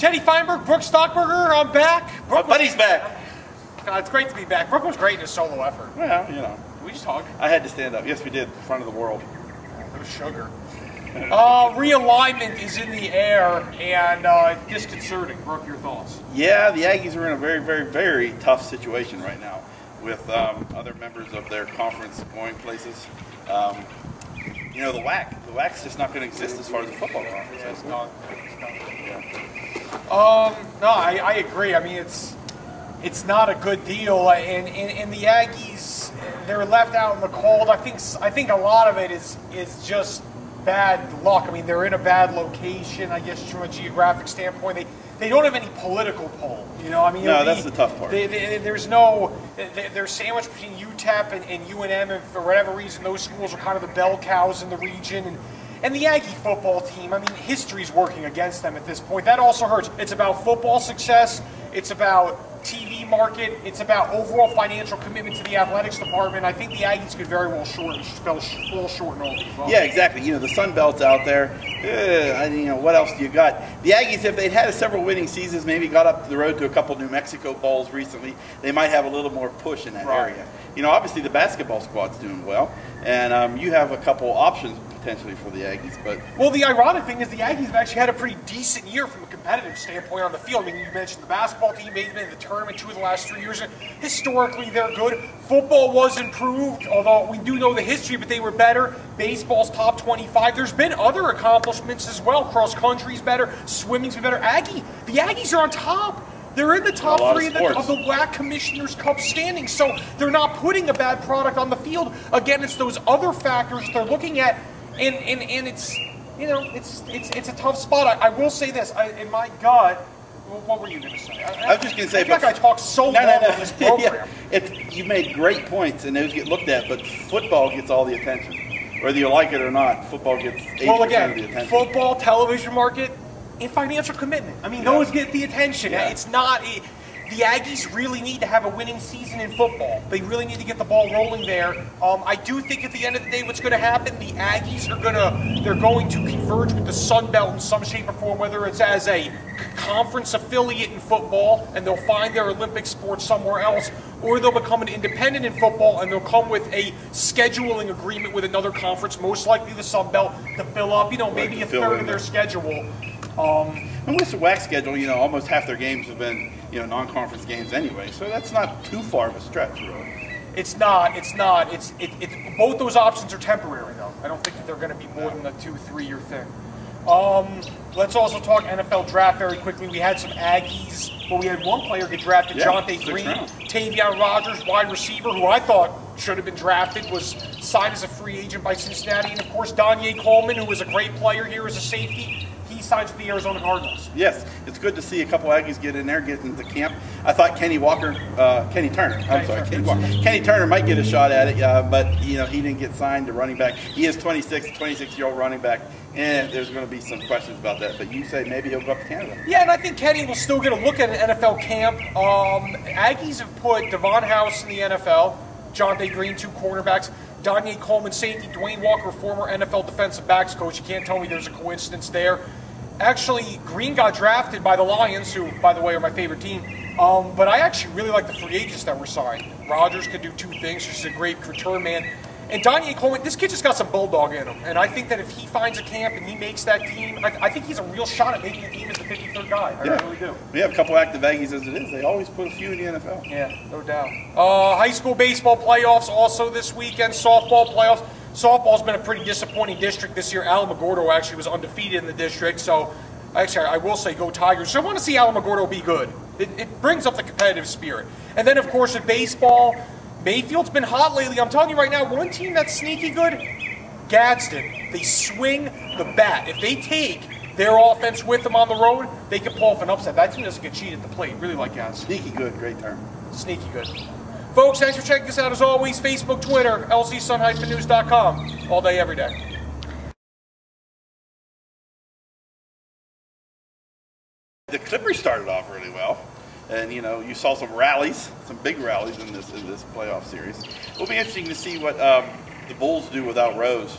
Teddy Feinberg, Brook Stockburger, I'm back. My buddy's back. God, it's great to be back. Brook was great in his solo effort. Well, you know. We just hug. I had to stand up. Yes, we did. In front of the world. It was sugar. Realignment is in the air and disconcerting. Brook, your thoughts? Yeah, the Aggies are in a very, very, very tough situation right now with other members of their conference going places. You know, the WAC. The WAC's just not going to exist as far as the football conference. Yeah, it's done. It's done. Yeah. No, I agree. I mean, it's not a good deal, and the Aggies, they're left out in the cold. I think a lot of it is just bad luck. I mean, they're in a bad location, I guess, from a geographic standpoint. They don't have any political pull, you know. I mean, no, that's the tough part. They're sandwiched between UTEP and UNM, and for whatever reason, those schools are kind of the bell cows in the region. And the Aggie football team, I mean, history's working against them at this point. That also hurts. It's about football success. It's about TV market. It's about overall financial commitment to the athletics department. I think the Aggies could very well fall short in all these. Yeah, exactly. You know, the Sun Belt's out there. You know, what else do you got? The Aggies, if they'd had several winning seasons, maybe got up the road to a couple New Mexico Bowls recently, they might have a little more push in that area. You know, obviously the basketball squad's doing well, and you have a couple options potentially for the Aggies. But well, the ironic thing is the Aggies have actually had a pretty decent year from a competitive standpoint on the field. I mean, you mentioned the basketball team made it in the tournament 2 of the last 3 years. Historically, they're good. Football was improved, although we do know the history, but they were better. Baseball's top 25. There's been other accomplishments as well. Cross country's better. Swimming's been better. The Aggies are on top. They're in the top 3 of the WAC Commissioner's Cup standing, so they're not putting a bad product on the field. Again, it's those other factors they're looking at, and it's, you know, it's a tough spot. I will say this, in my gut, what were you going to say? I was just going to say, I feel like I talked so long on this program. You made great points, and those get looked at, but football gets all the attention. Whether you like it or not, football gets 80% of the attention. Football, television market, and financial commitment. I mean, those get the attention. Yeah. It's not... The Aggies really need to have a winning season in football. They really need to get the ball rolling there. I do think at the end of the day what's going to happen, the Aggies they're going to converge with the Sun Belt in some shape or form, whether it's as a conference affiliate in football and they'll find their Olympic sport somewhere else, or they'll become an independent in football and they'll come with a scheduling agreement with another conference, most likely the Sun Belt, to fill up, you know, maybe a third of their schedule. And with the WAC schedule, you know, almost half their games have been, you know, non-conference games anyway, so that's not too far of a stretch, really. It's not. Both those options are temporary, though. I don't think that they're going to be more than a 2-3 year thing. Let's also talk NFL draft very quickly. We had some Aggies. Well, we had one player get drafted, Jonte Green. Tavion Rogers, wide receiver, who I thought should have been drafted, was signed as a free agent by Cincinnati. And, of course, Danye Coleman, who was a great player here as a safety. He signs with the Arizona Cardinals. Yes, it's good to see a couple Aggies get in there, get into camp. I thought Kenny Turner might get a shot at it, but you know, he didn't get signed to running back. He is 26-year-old running back, and there's going to be some questions about that. But you say maybe he'll go up to Canada. Yeah, and I think Kenny will still get a look at an NFL camp. Aggies have put Devon House in the NFL, Jonte Green, 2 cornerbacks. Danye Coleman, safety. Dwayne Walker, former NFL defensive backs coach. You can't tell me there's a coincidence there. Actually, Green got drafted by the Lions, who, by the way, are my favorite team. But I actually really like the free agents that were signed. Rodgers could do 2 things. He's a great return man. And Danye Coleman, this kid just got some bulldog in him. And I think that if he finds a camp and he makes that team, I think he's a real shot at making a team as the 53rd guy. I really do. We have a couple active Aggies as it is. They always put a few in the NFL. Yeah, no doubt. High school baseball playoffs also this weekend. Softball playoffs. Softball's been a pretty disappointing district this year. Alamogordo actually was undefeated in the district, so actually I will say go Tigers. So I want to see Alamogordo be good. It brings up the competitive spirit. And then, of course, in baseball, Mayfield's been hot lately. I'm telling you right now, one team that's sneaky good, Gadsden. They swing the bat. If they take their offense with them on the road, they can pull off an upset. That team doesn't get cheated at the plate. Really like Gadsden. Sneaky good, great term. Sneaky good. Folks, thanks for checking us out as always. Facebook, Twitter, lcsun-news.com. All day, every day. The Clippers started off really well. And, you know, you saw some rallies, some big rallies in this playoff series. It'll be interesting to see what the Bulls do without Rose.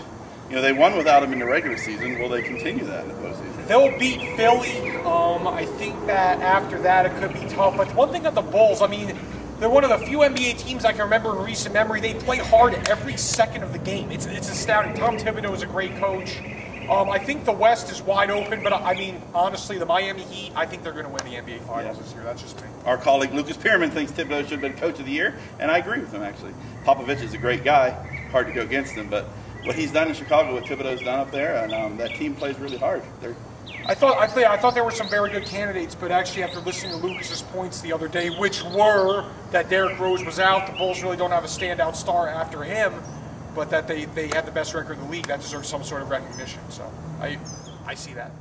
You know, they won without him in the regular season. Will they continue that in the postseason? They'll beat Philly. I think that after that it could be tough. But one thing on the Bulls, I mean, they're one of the few NBA teams I can remember in recent memory. They play hard every second of the game. It's astounding. Tom Thibodeau is a great coach. I think the West is wide open, but I mean, honestly, the Miami Heat, I think they're going to win the NBA Finals this year. That's just me. Our colleague Lucas Pierman thinks Thibodeau should have been Coach of the Year, and I agree with him, actually. Popovich is a great guy. Hard to go against him, but what he's done in Chicago, what Thibodeau's done up there, and that team plays really hard. I thought there were some very good candidates, but actually after listening to Lucas's points the other day, which were that Derrick Rose was out, the Bulls really don't have a standout star after him, but that they had the best record in the league, that deserves some sort of recognition. So I see that.